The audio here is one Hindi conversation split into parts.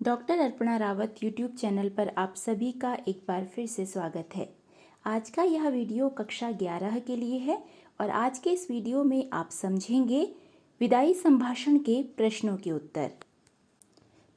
Doctor Arpana Rawat YouTube channel पर आप सभी का एक बार फिर से स्वागत है। आज का यह वीडियो कक्षा 11 के लिए है और आज के इस वीडियो में आप समझेंगे विदाई संभाषण के प्रश्नों के उत्तर।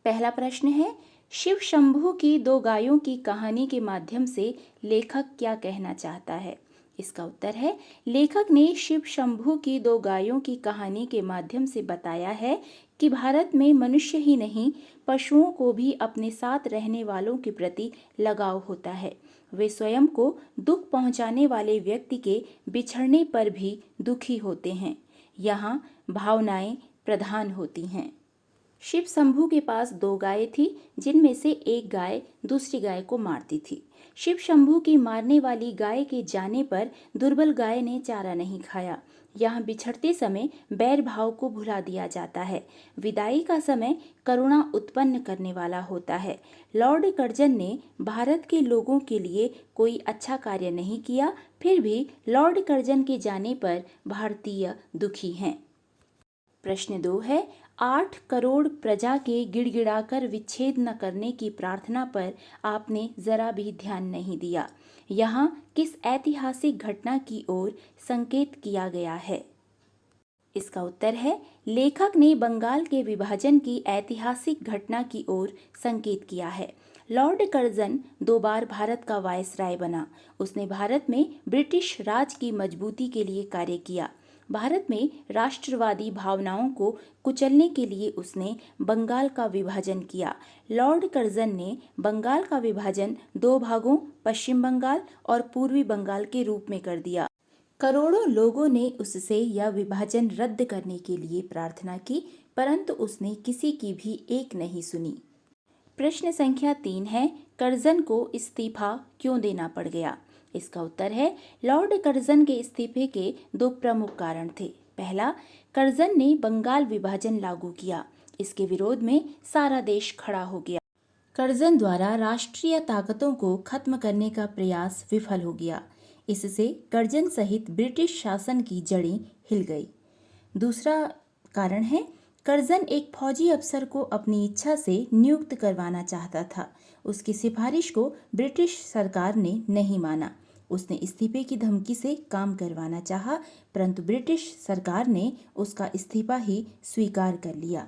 पहला प्रश्न है, शिव शंभू की दो गायों की कहानी के माध्यम से लेखक क्या कहना चाहता है? इसका उत्तर है, लेखक ने शिव शंभू की दो गायों की कहानी के माध्यम से बताया है कि भारत में मनुष्य ही नहीं, पशुओं को भी अपने साथ रहने वालों के प्रति लगाव होता है। वे स्वयं को दुख पहुंचाने वाले व्यक्ति के बिछड़ने पर भी दुखी होते हैं। यहाँ भावनाएं प्रधान होती हैं। शिव शंभू के पास दो गायें थी, जिनमें से एक गाय दूसरी गाय को मारती थी। शिव शंभू की मारने वाली गाय के जाने पर दुर्बल गाय ने चारा नहीं खाया। यहाँ बिछड़ते समय बैर भाव को भुला दिया जाता है। विदाई का समय करुणा उत्पन्न करने वाला होता है। लॉर्ड कर्जन ने भारत के लोगों के लिए कोई अच्छा कार्य नहीं किया, फिर भी लॉर्ड कर्जन के जाने पर भारतीय दुखी हैं। प्रश्न 2 है, 8 करोड़ प्रजा के गिड़गिड़ाकर विच्छेद न करने की प्रार्थना पर आपने जरा भी ध्यान नहीं दिया। यहाँ किस ऐतिहासिक घटना की ओर संकेत किया गया है? इसका उत्तर है, लेखक ने बंगाल के विभाजन की ऐतिहासिक घटना की ओर संकेत किया है। लॉर्ड कर्जन 2 बार भारत का वायसराय बना। उसने भारत में ब्रिटिश राज की मजबूती के लिए कार्य किया। भारत में राष्ट्रवादी भावनाओं को कुचलने के लिए उसने बंगाल का विभाजन किया। लॉर्ड कर्जन ने बंगाल का विभाजन 2 भागों, पश्चिम बंगाल और पूर्वी बंगाल के रूप में कर दिया। करोड़ों लोगों ने उससे यह विभाजन रद्द करने के लिए प्रार्थना की, परंतु उसने किसी की भी एक नहीं सुनी। प्रश्न संख्या 3 है, कर्जन को इस्तीफा क्यों देना पड़ गया? इसका उत्तर है, लॉर्ड कर्जन के इस्तीफे के 2 प्रमुख कारण थे। पहला, कर्जन ने बंगाल विभाजन लागू किया। इसके विरोध में सारा देश खड़ा हो गया। कर्जन द्वारा राष्ट्रीय ताकतों को खत्म करने का प्रयास विफल हो गया। इससे कर्जन सहित ब्रिटिश शासन की जड़ें हिल गई। दूसरा कारण है, कर्जन एक फौजी अफसर को अपनी इच्छा से नियुक्त करवाना चाहता था। उसकी सिफारिश को ब्रिटिश सरकार ने नहीं माना। उसने इस्तीफे की धमकी से काम करवाना चाहा, परंतु ब्रिटिश सरकार ने उसका इस्तीफा ही स्वीकार कर लिया।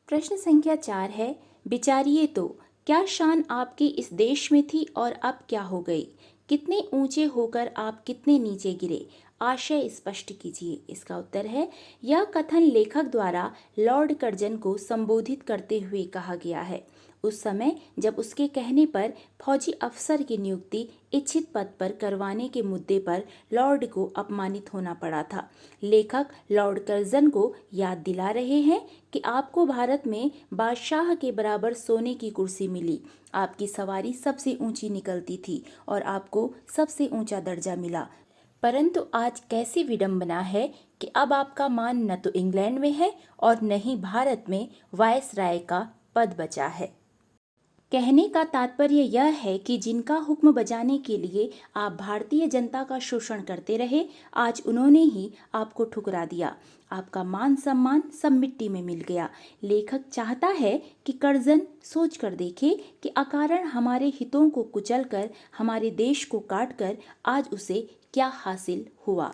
प्रश्न संख्या 4 है, विचारिए तो, क्या शान आपकी इस देश में थी और अब क्या हो गई? कितने ऊंचे होकर आप कितने नीचे गिरे? आशय स्पष्ट कीजिए। इसका उत्तर है, यह कथन लेखक द्वारा लॉर्ड कर्जन को संबोधित करते हुए कहा गया है। उस समय जब उसके कहने पर फौजी अफसर की नियुक्ति इच्छित पद पर करवाने के मुद्दे पर लॉर्ड को अपमानित होना पड़ा था। लेखक लॉर्ड कर्जन को याद दिला रहे हैं कि आपको भारत में बादशाह के बराबर सोने की कुर्सी मिली, आपकी सवारी सबसे ऊंची निकलती थी और आपको सबसे ऊंचा दर्जा मिला, परंतु आज कैसी विडंबना है कि अब आपका मान न तो इंग्लैंड में है और न ही भारत में वायसराय का पद बचा है। कहने का तात्पर्य यह है कि जिनका हुक्म बजाने के लिए आप भारतीय जनता का शोषण करते रहे, आज उन्होंने ही आपको ठुकरा दिया। आपका मान सम्मान सब मिट्टी में मिल गया। लेखक चाहता है कि कर्जन सोच कर देखे कि अकारण हमारे हितों को कुचलकर, हमारे देश को काटकर आज उसे क्या हासिल हुआ।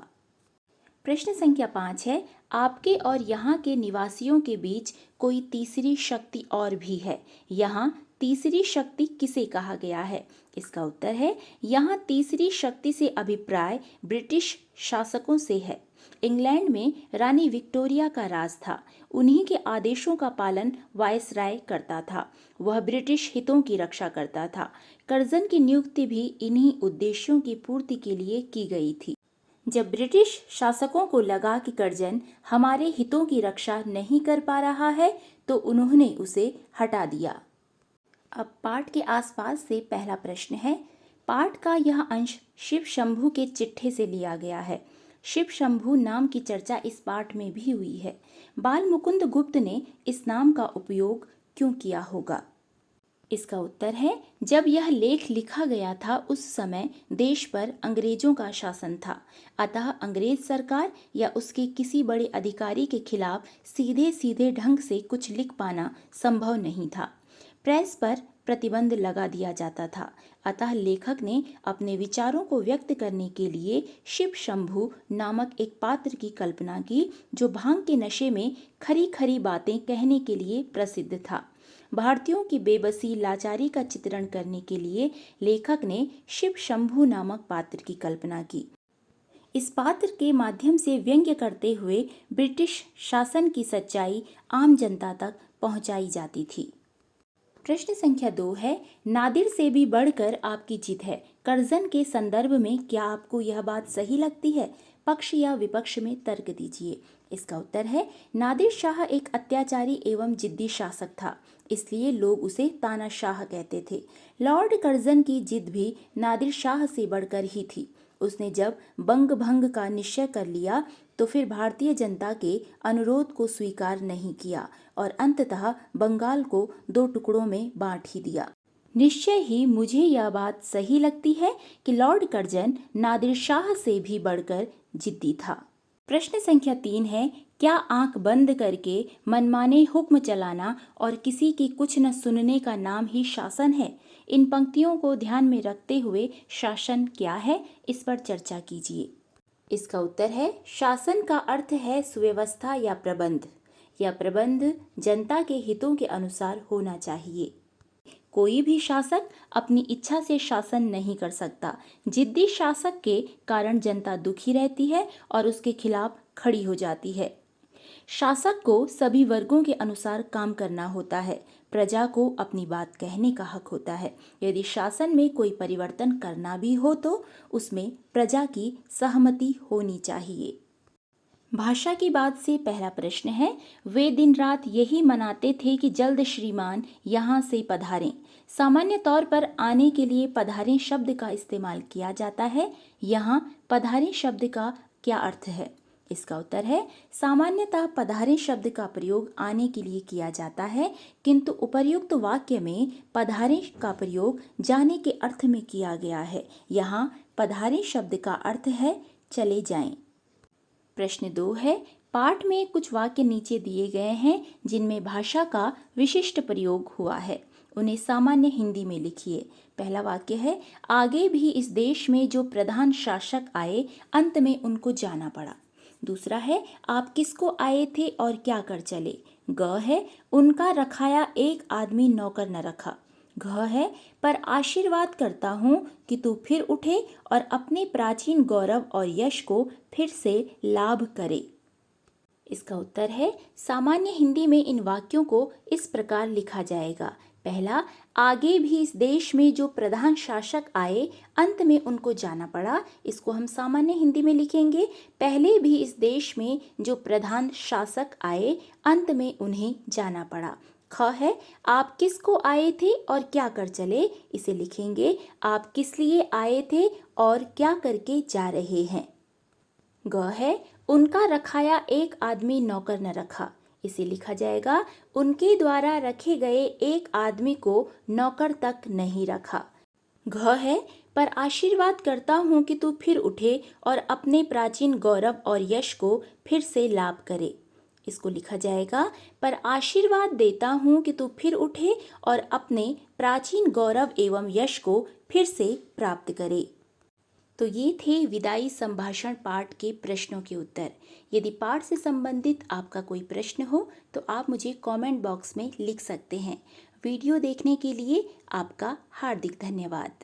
प्रश्न संख्या 5 है, आपके और यहाँ के निवासियों के बीच कोई तीसरी शक्ति और भी है। यहाँ तीसरी शक्ति किसे कहा गया है? इसका उत्तर है, यहाँ तीसरी शक्ति से अभिप्राय ब्रिटिश शासकों से है। इंग्लैंड में रानी विक्टोरिया का राज था। उन्हीं के आदेशों का पालन वायसराय करता था। वह ब्रिटिश हितों की रक्षा करता था। कर्जन की नियुक्ति भी इन्हीं उद्देश्यों की पूर्ति के लिए की गई थी। जब ब्रिटिश शासकों को लगा कि कर्जन हमारे हितों की रक्षा नहीं कर पा रहा है, तो उन्होंने उसे हटा दिया। अब पाठ के आसपास से पहला प्रश्न है। पाठ का यह अंश शिव शंभू के चिट्ठे से लिया गया है। शिव शंभू नाम की चर्चा इस पाठ में भी हुई है। बाल मुकुंद गुप्त ने इस नाम का उपयोग क्यों किया होगा? इसका उत्तर है, जब यह लेख लिखा गया था उस समय देश पर अंग्रेजों का शासन था, अतः अंग्रेज सरकार या उसके किसी बड़े अधिकारी के खिलाफ सीधे सीधे ढंग से कुछ लिख पाना संभव नहीं था। प्रेस पर प्रतिबंध लगा दिया जाता था। अतः लेखक ने अपने विचारों को व्यक्त करने के लिए शिव शंभू नामक एक पात्र की कल्पना की, जो भांग के नशे में खरी खरी बातें कहने के लिए प्रसिद्ध था। भारतीयों की बेबसी लाचारी का चित्रण करने के लिए लेखक ने शिव शंभू नामक पात्र की कल्पना की। इस पात्र के माध्यम से व्यंग्य करते हुए ब्रिटिश शासन की सच्चाई आम जनता तक पहुंचाई जाती थी। प्रश्न संख्या 2 है, नादिर से भी बढ़कर आपकी जिद है। कर्जन के संदर्भ में क्या आपको यह बात सही लगती है? पक्ष या विपक्ष में तर्क दीजिए। इसका उत्तर है, नादिर शाह एक अत्याचारी एवं जिद्दी शासक था, इसलिए लोग उसे तानाशाह कहते थे। लॉर्ड कर्जन की जिद भी नादिर शाह से बढ़कर ही थी। उसने जब बंग भंग का निश्चय कर लिया तो फिर भारतीय जनता के अनुरोध को स्वीकार नहीं किया और अंततः बंगाल को 2 टुकड़ों में बांट ही दिया। निश्चय ही मुझे यह बात सही लगती है कि लॉर्ड कर्जन नादिर शाह से भी बढ़कर जिद्दी था। प्रश्न संख्या 3 है, क्या आंख बंद करके मनमाने हुक्म चलाना और किसी की कुछ न सुनने का नाम ही शासन है? इन पंक्तियों को ध्यान में रखते हुए शासन क्या है, इस पर चर्चा कीजिए। इसका उत्तर है, शासन का अर्थ है सुव्यवस्था या प्रबंध। यह प्रबंध जनता के हितों के अनुसार होना चाहिए। कोई भी शासक अपनी इच्छा से शासन नहीं कर सकता। जिद्दी शासक के कारण जनता दुखी रहती है और उसके खिलाफ खड़ी हो जाती है। शासक को सभी वर्गों के अनुसार काम करना होता है। प्रजा को अपनी बात कहने का हक होता है। यदि शासन में कोई परिवर्तन करना भी हो तो उसमें प्रजा की सहमति होनी चाहिए। भाषा की बात से पहला प्रश्न है, वे दिन रात यही मनाते थे कि जल्द श्रीमान यहाँ से पधारें। सामान्य तौर पर आने के लिए पधारें शब्द का इस्तेमाल किया जाता है। यहाँ पधारें शब्द का क्या अर्थ है? इसका उत्तर है, सामान्यतः पधारें शब्द का प्रयोग आने के लिए किया जाता है, किंतु उपर्युक्त वाक्य में पधारें का प्रयोग जाने के अर्थ में किया गया है। यहाँ पधारें शब्द का अर्थ है चले जाएं। प्रश्न 2 है, पाठ में कुछ वाक्य नीचे दिए गए हैं जिनमें भाषा का विशिष्ट प्रयोग हुआ है। उन्हें सामान्य हिंदी में लिखिए। पहला वाक्य है, आगे भी इस देश में जो प्रधान शासक आए अंत में उनको जाना पड़ा। दूसरा है, आप किसको आए थे और क्या कर चले। ग है, उनका रखाया एक आदमी नौकर न रखा। घ है, पर आशीर्वाद करता हूँ कि तू फिर उठे और अपने प्राचीन गौरव और यश को फिर से लाभ करे। इसका उत्तर है, सामान्य हिंदी में इन वाक्यों को इस प्रकार लिखा जाएगा। पहला, आगे भी इस देश में जो प्रधान शासक आए अंत में उनको जाना पड़ा। इसको हम सामान्य हिंदी में लिखेंगे, पहले भी इस देश में जो प्रधान शासक आए अंत में उन्हें जाना पड़ा। ख है, आप किसको आए थे और क्या कर चले। इसे लिखेंगे, आप किस लिए आए थे और क्या करके जा रहे हैं। ग है, उनका रखाया एक आदमी नौकर न रखा। इसे लिखा जाएगा, उनके द्वारा रखे गए एक आदमी को नौकर तक नहीं रखा। घ है, पर आशीर्वाद करता हूँ कि तू फिर उठे और अपने प्राचीन गौरव और यश को फिर से लाभ करे। इसको लिखा जाएगा, पर आशीर्वाद देता हूँ कि तू फिर उठे और अपने प्राचीन गौरव एवं यश को फिर से प्राप्त करे। तो ये थे विदाई संभाषण पाठ के प्रश्नों के उत्तर। यदि पाठ से संबंधित आपका कोई प्रश्न हो तो आप मुझे कमेंट बॉक्स में लिख सकते हैं। वीडियो देखने के लिए आपका हार्दिक धन्यवाद।